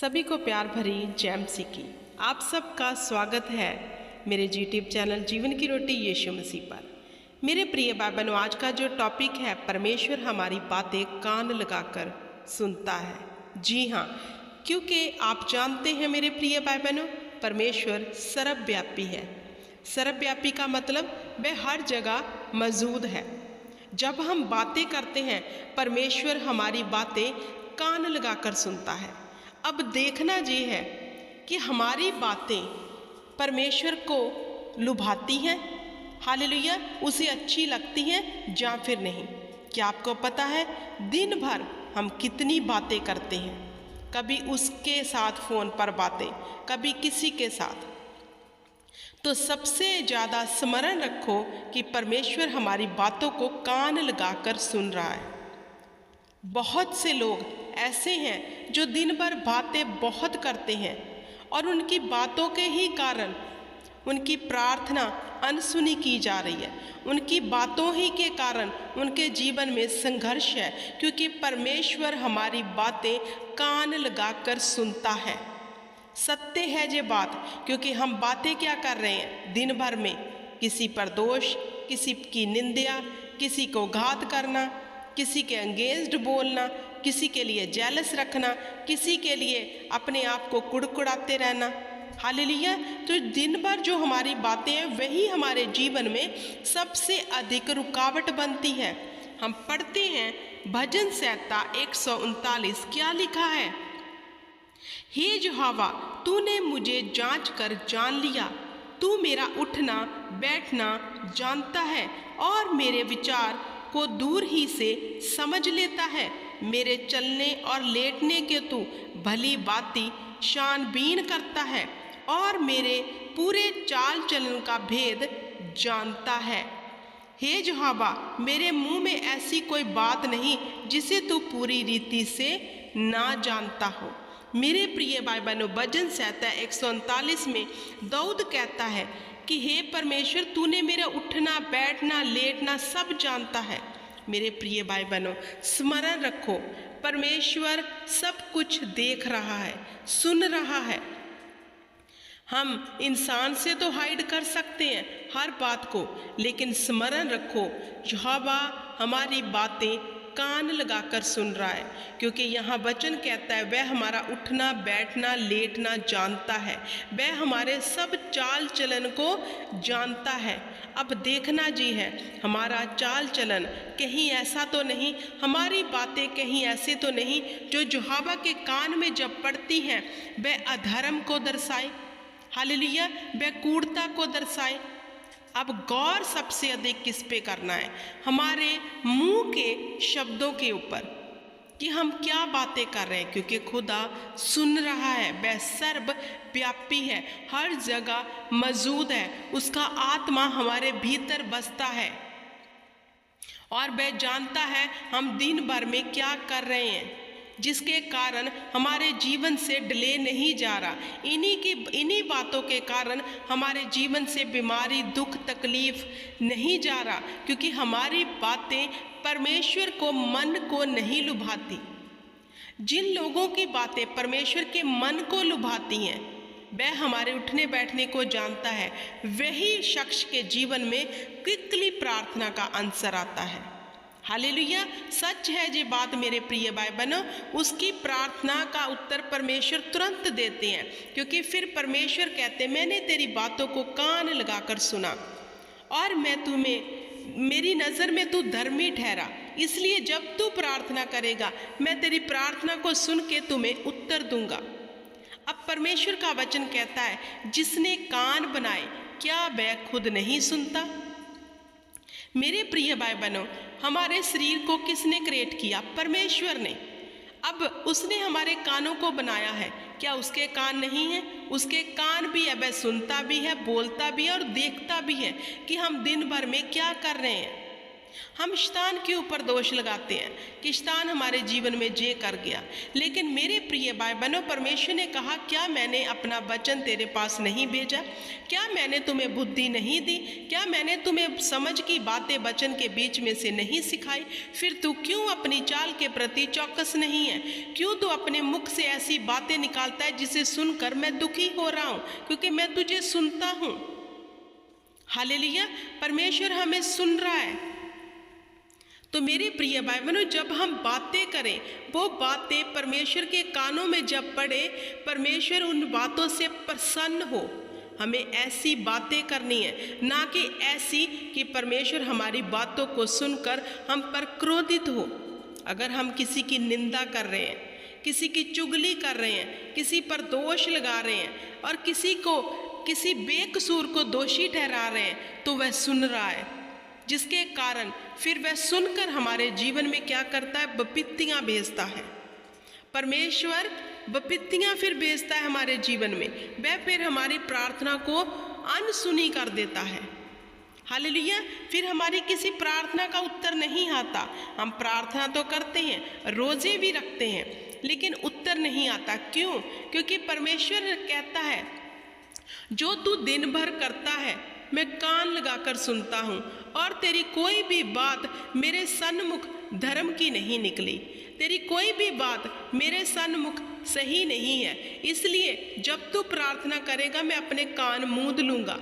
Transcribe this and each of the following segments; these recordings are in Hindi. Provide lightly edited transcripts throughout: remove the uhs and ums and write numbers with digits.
सभी को प्यार भरी जय मसीह की। आप सबका स्वागत है मेरे यूट्यूब चैनल जीवन की रोटी यीशु मसीह पर। मेरे प्रिय भाई बहनों, आज का जो टॉपिक है, परमेश्वर हमारी बातें कान लगाकर सुनता है। जी हाँ, क्योंकि आप जानते हैं मेरे प्रिय भाई बहनों, परमेश्वर सर्वव्यापी है। सर्वव्यापी का मतलब वह हर जगह मौजूद है। जब हम बातें करते हैं, परमेश्वर हमारी बातें कान लगाकर सुनता है। अब देखना ये है कि हमारी बातें परमेश्वर को लुभाती हैं, हालेलुया, उसे अच्छी लगती हैं या फिर नहीं। क्या आपको पता है दिन भर हम कितनी बातें करते हैं? कभी उसके साथ फ़ोन पर बातें, कभी किसी के साथ। तो सबसे ज़्यादा स्मरण रखो कि परमेश्वर हमारी बातों को कान लगाकर सुन रहा है। बहुत से लोग ऐसे हैं जो दिन भर बातें बहुत करते हैं और उनकी बातों के ही कारण उनकी प्रार्थना अनसुनी की जा रही है। उनकी बातों ही के कारण उनके जीवन में संघर्ष है, क्योंकि परमेश्वर हमारी बातें कान लगाकर सुनता है। सत्य है ये बात, क्योंकि हम बातें क्या कर रहे हैं दिन भर में? किसी पर दोष, किसी की निंदा, किसी को घात करना, किसी के अगेंस्ट बोलना, किसी के लिए जेलस रखना, किसी के लिए अपने आप को कुड़कुड़ाते रहना। हालेलुया। तो दिन भर जो हमारी बातें हैं वही हमारे जीवन में सबसे अधिक रुकावट बनती है। हम पढ़ते हैं भजन संहिता 139, क्या लिखा है? हे यहोवा, तूने मुझे जांच कर जान लिया। तू मेरा उठना बैठना जानता है और मेरे विचार को दूर ही से समझ लेता है। मेरे चलने और लेटने के तू भली बाती छानबीन करता है और मेरे पूरे चाल चलन का भेद जानता है। हे यहोवा, मेरे मुंह में ऐसी कोई बात नहीं जिसे तू पूरी रीति से ना जानता हो। मेरे प्रिय भाई बहनों, भजन संहिता 139 में दाऊद कहता है कि हे परमेश्वर, तूने मेरा उठना बैठना लेटना सब जानता है। मेरे प्रिय भाई बहनों, स्मरण रखो, परमेश्वर सब कुछ देख रहा है, सुन रहा है। हम इंसान से तो हाइड कर सकते हैं हर बात को, लेकिन स्मरण रखो, यहोवा हमारी बातें कान लगाकर सुन रहा है, क्योंकि यहाँ वचन कहता है वह हमारा उठना बैठना लेटना जानता है, वह हमारे सब चाल चलन को जानता है। अब देखना जी है, हमारा चाल चलन कहीं ऐसा तो नहीं, हमारी बातें कहीं ऐसे तो नहीं जो यहोवा के कान में जब पड़ती हैं वह अधर्म को दर्शाए, हालेलुया, वह कूड़ता को दर्शाए। अब गौर सबसे अधिक किस पे करना है? हमारे मुंह के शब्दों के ऊपर, कि हम क्या बातें कर रहे हैं, क्योंकि खुदा सुन रहा है। वह सर्वव्यापी है, हर जगह मौजूद है, उसका आत्मा हमारे भीतर बसता है और वह जानता है हम दिन भर में क्या कर रहे हैं, जिसके कारण हमारे जीवन से डिले नहीं जा रहा। इन्हीं बातों के कारण हमारे जीवन से बीमारी दुख तकलीफ नहीं जा रहा, क्योंकि हमारी बातें परमेश्वर को मन को नहीं लुभाती। जिन लोगों की बातें परमेश्वर के मन को लुभाती हैं, वह हमारे उठने बैठने को जानता है। वही शख्स के जीवन में क्विकली प्रार्थना का आंसर आता है। हालेलुया, सच है ये बात मेरे प्रिय भाई बहनों, उसकी प्रार्थना का उत्तर परमेश्वर तुरंत देते हैं, क्योंकि फिर परमेश्वर कहते, मैंने तेरी बातों को कान लगाकर सुना और मैं तुम्हें, मेरी नज़र में तू धर्मी ठहरा, इसलिए जब तू प्रार्थना करेगा मैं तेरी प्रार्थना को सुन के तुम्हें उत्तर दूंगा। अब परमेश्वर का वचन कहता है, जिसने कान बनाए क्या वह खुद नहीं सुनता? मेरे प्रिय भाई बहनों, हमारे शरीर को किसने क्रिएट किया? परमेश्वर ने। अब उसने हमारे कानों को बनाया है, क्या उसके कान नहीं हैं? उसके कान भी है, वह सुनता भी है, बोलता भी है और देखता भी है कि हम दिन भर में क्या कर रहे हैं। हम शैतान के ऊपर दोष लगाते हैं कि शैतान हमारे जीवन में ये कर गया, लेकिन मेरे प्रिय भाई बहनों, परमेश्वर ने कहा, क्या मैंने अपना वचन तेरे पास नहीं भेजा? क्या मैंने तुम्हें बुद्धि नहीं दी? क्या मैंने तुम्हें समझ की बातें वचन के बीच में से नहीं सिखाई? फिर तू क्यों अपनी चाल के प्रति चौकस नहीं है? क्यों तू अपने मुख से ऐसी बातें निकालता है जिसे सुनकर मैं दुखी हो रहा हूँ, क्योंकि मैं तुझे सुनता हूँ। हालेलुया, परमेश्वर हमें सुन रहा है। तो मेरे प्रिय भाई बहनों, जब हम बातें करें, वो बातें परमेश्वर के कानों में जब पड़े, परमेश्वर उन बातों से प्रसन्न हो। हमें ऐसी बातें करनी है, ना कि ऐसी कि परमेश्वर हमारी बातों को सुनकर हम पर क्रोधित हो। अगर हम किसी की निंदा कर रहे हैं, किसी की चुगली कर रहे हैं, किसी पर दोष लगा रहे हैं और किसी बेकसूर को दोषी ठहरा रहे हैं, तो वह सुन रहा है, जिसके कारण फिर वह सुनकर हमारे जीवन में क्या करता है? विपत्तियां भेजता है। परमेश्वर विपत्तियां फिर भेजता है हमारे जीवन में। वह फिर हमारी प्रार्थना को अनसुनी कर देता है। हालेलुया, फिर हमारी किसी प्रार्थना का उत्तर नहीं आता। हम प्रार्थना तो करते हैं, रोजे भी रखते हैं, लेकिन उत्तर नहीं आता। क्यों? क्योंकि परमेश्वर कहता है, जो तू दिन भर करता है मैं कान लगाकर सुनता हूँ, और तेरी कोई भी बात मेरे सन्मुख धर्म की नहीं निकली। तेरी कोई भी बात मेरे सन्मुख सही नहीं है। इसलिए जब तू प्रार्थना करेगा, मैं अपने कान मूंद लूँगा,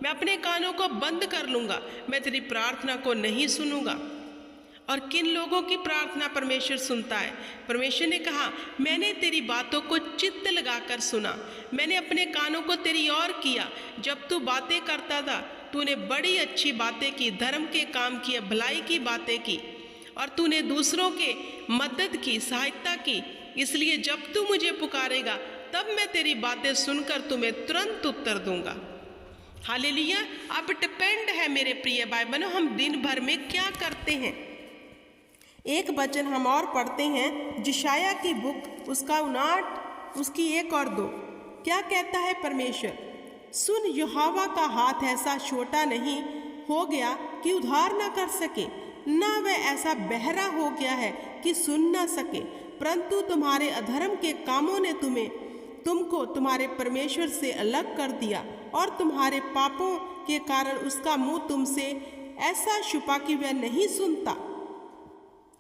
मैं अपने कानों को बंद कर लूँगा, मैं तेरी प्रार्थना को नहीं सुनूँगा। और किन लोगों की प्रार्थना परमेश्वर सुनता है? परमेश्वर ने कहा, मैंने तेरी बातों को चित्त लगाकर सुना, मैंने अपने कानों को तेरी ओर किया। जब तू बातें करता था, तूने बड़ी अच्छी बातें की, धर्म के काम किए, भलाई की बातें की, और तूने दूसरों के मदद की, सहायता की। इसलिए जब तू मुझे पुकारेगा, तब मैं तेरी बातें सुनकर तुम्हें तुरंत उत्तर दूंगा। हालेलुया। अब डिपेंड है मेरे प्रिय भाई बहनों, हम दिन भर में क्या करते हैं। एक वचन हम और पढ़ते हैं, यशायाह की बुक, उसका 59, उसकी 1 और 2। क्या कहता है परमेश्वर? सुन, यहोवा का हाथ ऐसा छोटा नहीं हो गया कि उद्धार न कर सके, न वह ऐसा बहरा हो गया है कि सुन न सके, परंतु तुम्हारे अधर्म के कामों ने तुमको तुम्हारे परमेश्वर से अलग कर दिया, और तुम्हारे पापों के कारण उसका मुंह तुमसे ऐसा छुपा कि वह नहीं सुनता।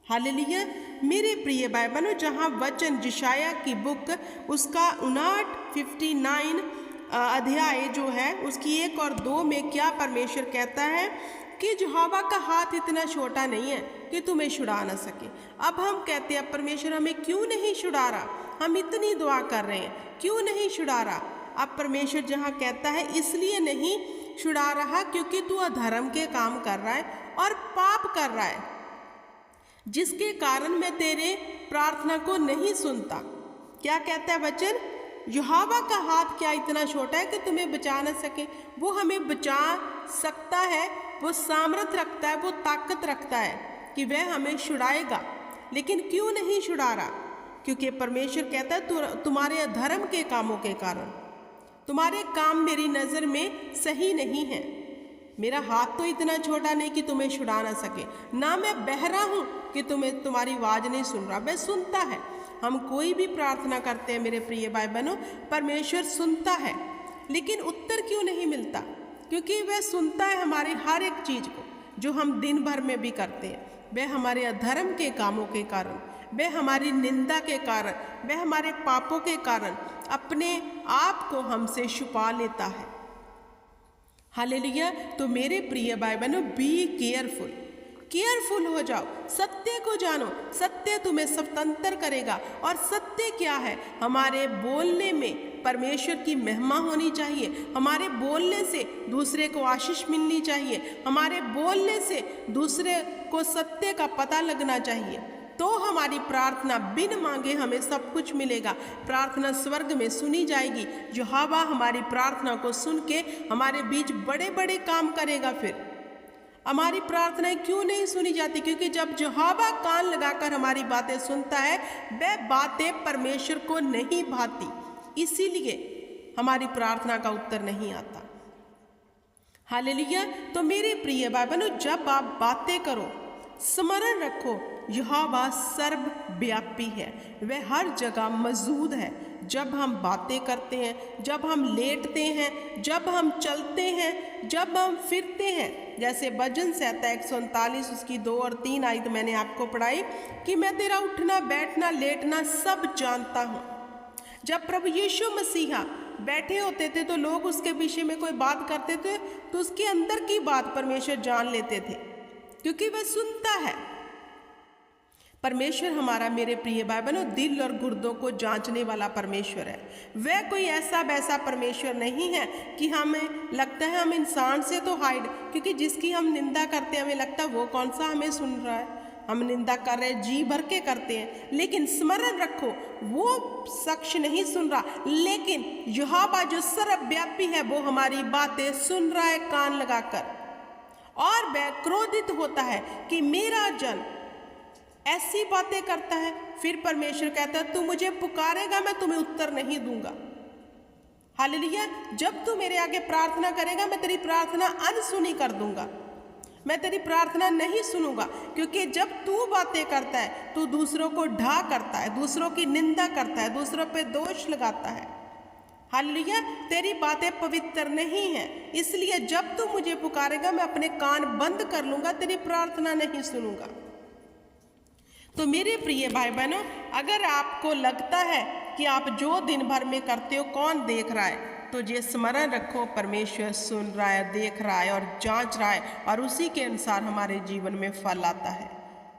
हालेलुया। मेरे प्रिय भाई बहनों, जहाँ वचन यशायाह की बुक, उसका 59 अध्याय जो है, उसकी 1 और 2 में क्या परमेश्वर कहता है कि यहोवा का हाथ इतना छोटा नहीं है कि तुम्हें छुड़ा ना सके। अब हम कहते हैं, परमेश्वर हमें क्यों नहीं छुड़ा रहा? हम इतनी दुआ कर रहे हैं, क्यों नहीं छुड़ा रहा? अब परमेश्वर जहाँ कहता है, इसलिए नहीं छुड़ा रहा क्योंकि तू अधर्म के काम कर रहा है और पाप कर रहा है, जिसके कारण मैं तेरे प्रार्थना को नहीं सुनता। क्या कहता है वचन? यहोवा का हाथ क्या इतना छोटा है कि तुम्हें बचा न सके? वो हमें बचा सकता है, वो सामर्थ्य रखता है, वो ताकत रखता है कि वह हमें छुड़ाएगा, लेकिन क्यों नहीं छुड़ा रहा? क्योंकि परमेश्वर कहता है, तुम्हारे अधर्म के कामों के कारण, तुम्हारे काम मेरी नज़र में सही नहीं है। मेरा हाथ तो इतना छोटा नहीं कि तुम्हें छुड़ा ना सके, ना मैं बहरा हूँ कि तुम्हारी आवाज़ नहीं सुन रहा, वह सुनता है। हम कोई भी प्रार्थना करते हैं मेरे प्रिय भाई बहनों, परमेश्वर सुनता है, लेकिन उत्तर क्यों नहीं मिलता? क्योंकि वह सुनता है हमारी हर एक चीज़ को जो हम दिन भर में भी करते हैं। वह हमारे अधर्म के कामों के कारण, वह हमारी निंदा के कारण, वह हमारे पापों के कारण अपने आप को हमसे छुपा लेता है। हालेलुया। तो मेरे प्रिय भाई बहनों, बी केयरफुल हो जाओ, सत्य को जानो, सत्य तुम्हें स्वतंत्र करेगा। और सत्य क्या है? हमारे बोलने में परमेश्वर की महिमा होनी चाहिए, हमारे बोलने से दूसरे को आशीष मिलनी चाहिए, हमारे बोलने से दूसरे को सत्य का पता लगना चाहिए, तो हमारी प्रार्थना बिन मांगे हमें सब कुछ मिलेगा। प्रार्थना स्वर्ग में सुनी जाएगी। यहोवा हमारी प्रार्थना को सुन के हमारे बीच बड़े बड़े काम करेगा। फिर हमारी प्रार्थनाएं क्यों नहीं सुनी जाती? क्योंकि जब यहोवा कान लगाकर हमारी बातें सुनता है, वह बातें परमेश्वर को नहीं भाती, इसीलिए हमारी प्रार्थना का उत्तर नहीं आता। हालेलुया। तो मेरे प्रिय भाई बहनों, जब आप बातें करो, स्मरण रखो, यहोवा सर्वव्यापी है, वह हर जगह मौजूद है। जब हम बातें करते हैं, जब हम लेटते हैं, जब हम चलते हैं, जब हम फिरते हैं, जैसे भजन संहिता 139 उसकी 2 और 3 आयत मैंने आपको पढ़ाई कि मैं तेरा उठना बैठना लेटना सब जानता हूँ। जब प्रभु यीशु मसीहा बैठे होते थे तो लोग उसके विषय में कोई बात करते थे तो उसके अंदर की बात परमेश्वर जान लेते थे, क्योंकि वह सुनता है। परमेश्वर हमारा, मेरे प्रिय भाई बहनों, दिल और गुर्दों को जांचने वाला परमेश्वर है। वह कोई ऐसा वैसा परमेश्वर नहीं है कि हमें लगता है हम इंसान से तो हाइड, क्योंकि जिसकी हम निंदा करते हैं हमें लगता है वो कौन सा हमें सुन रहा है, हम निंदा कर रहे हैं, जी भर के करते हैं। लेकिन स्मरण रखो, वो शख्स नहीं सुन रहा, लेकिन यहोवा जो सर्वव्यापी है वो हमारी बातें सुन रहा है कान लगाकर। और वह क्रोधित होता है कि मेरा जन ऐसी बातें करता है। फिर परमेश्वर कहता है तू मुझे पुकारेगा, मैं तुम्हें उत्तर नहीं दूंगा। हालेलुया। जब तू मेरे आगे प्रार्थना करेगा मैं तेरी प्रार्थना अनसुनी कर दूंगा, मैं तेरी प्रार्थना नहीं सुनूंगा, क्योंकि जब तू बातें करता है तू दूसरों को ढा करता है, दूसरों की निंदा करता है, दूसरों पे दोष लगाता है। हालेलुया। तेरी बातें पवित्र नहीं है, इसलिए जब तू मुझे पुकारेगा मैं अपने कान बंद कर लूंगा, तेरी प्रार्थना नहीं सुनूंगा। तो मेरे प्रिय भाई बहनों, अगर आपको लगता है कि आप जो दिन भर में करते हो कौन देख रहा है, तो ये स्मरण रखो, परमेश्वर सुन रहा है, देख रहा है और जांच रहा है, और उसी के अनुसार हमारे जीवन में फल आता है।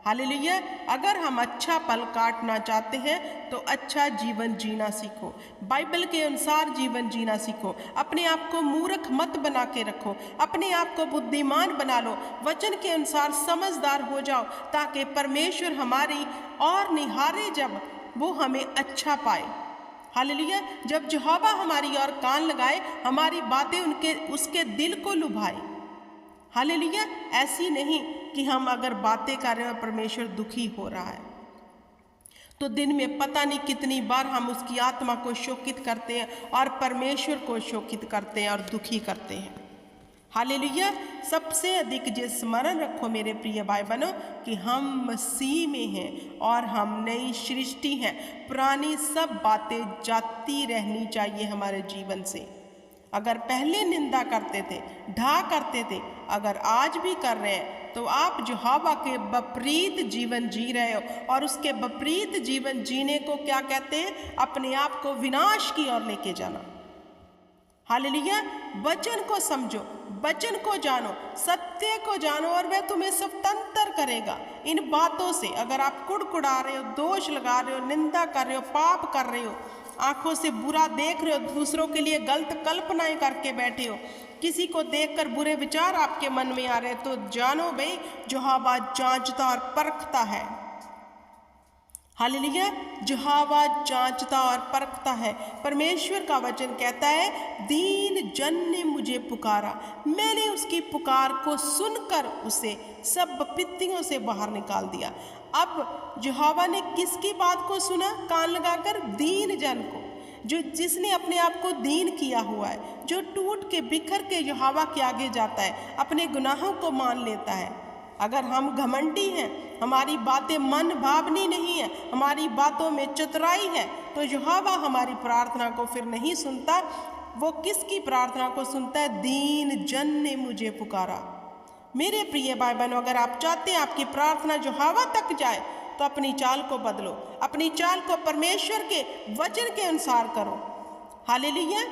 हालेलुया। अगर हम अच्छा पल काटना चाहते हैं तो अच्छा जीवन जीना सीखो, बाइबल के अनुसार जीवन जीना सीखो। अपने आप को मूर्ख मत बना के रखो, अपने आप को बुद्धिमान बना लो, वचन के अनुसार समझदार हो जाओ, ताकि परमेश्वर हमारी और निहारे जब वो हमें अच्छा पाए। हालेलुया। जब यहोवा हमारी ओर कान लगाए, हमारी बातें उसके दिल को लुभाए। हालेलुया। ऐसी नहीं कि हम अगर बातें कर रहे हैं और परमेश्वर दुखी हो रहा है तो दिन में पता नहीं कितनी बार हम उसकी आत्मा को शोकित करते हैं और परमेश्वर को शोकित करते हैं और दुखी करते हैं। हालेलुया। सबसे अधिक ये स्मरण रखो मेरे प्रिय भाई बहनों कि हम मसीह में हैं और हम नई सृष्टि हैं। पुरानी सब बातें जाती रहनी चाहिए हमारे जीवन से। अगर पहले निंदा करते थे, ढा करते थे, अगर आज भी कर रहे हैं तो आप यहोवा के विपरीत जीवन जी रहे हो, और उसके विपरीत जीवन जीने को क्या कहते हैं? अपने आप को विनाश की ओर लेके जाना। हालेलुया। वचन को समझो, वचन को जानो, सत्य को जानो, और वह तुम्हें स्वतंत्र करेगा इन बातों से। अगर आप कुड़कुड़ा रहे हो, दोष लगा रहे हो, निंदा कर रहे हो, पाप कर रहे हो, आंखों से बुरा देख रहे हो, दूसरों के लिए गलत कल्पनाएं करके बैठे हो, किसी को देखकर बुरे विचार आपके मन में आ रहे, तो जानो भाई यहोवा जांचता और परखता है। हालेलुया। यहोवा जांचता और परखता है। परमेश्वर का वचन कहता है दीन जन ने मुझे पुकारा, मैंने उसकी पुकार को सुनकर उसे सब विपत्तियों से बाहर निकाल दिया। अब यहोवा ने किसकी बात को सुना? कान लगाकर दीन जन को, जो जिसने अपने आप को दीन किया हुआ है, जो टूट के बिखर के यहोवा के आगे जाता है, अपने गुनाहों को मान लेता है। अगर हम घमंडी हैं, हमारी बातें मन भावनी नहीं है, हमारी बातों में चतुराई है, तो यहोवा हमारी प्रार्थना को फिर नहीं सुनता। वो किसकी प्रार्थना को सुनता है? दीन जन ने मुझे पुकारा। मेरे प्रिय भाई बहनों, अगर आप चाहते हैं आपकी प्रार्थना यहोवा तक जाए तो अपनी चाल को बदलो, अपनी चाल को परमेश्वर के वचन के अनुसार करो। हालेलुया।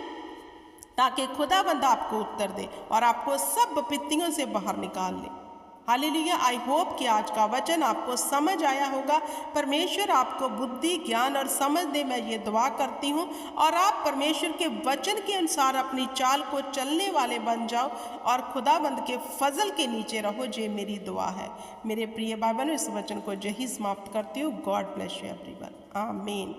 ताकि खुदाबंद आपको उत्तर दे और आपको सब विपत्तियों से बाहर निकाल ले। हालेलुया। आई होप कि आज का वचन आपको समझ आया होगा। परमेश्वर आपको बुद्धि, ज्ञान और समझ दे, मैं ये दुआ करती हूँ, और आप परमेश्वर के वचन के अनुसार अपनी चाल को चलने वाले बन जाओ और खुदाबंद के फजल के नीचे रहो। ये मेरी दुआ है। मेरे प्रिय भाई बहनों, इस वचन को यही समाप्त करती हूँ। God bless you everyone. आमीन।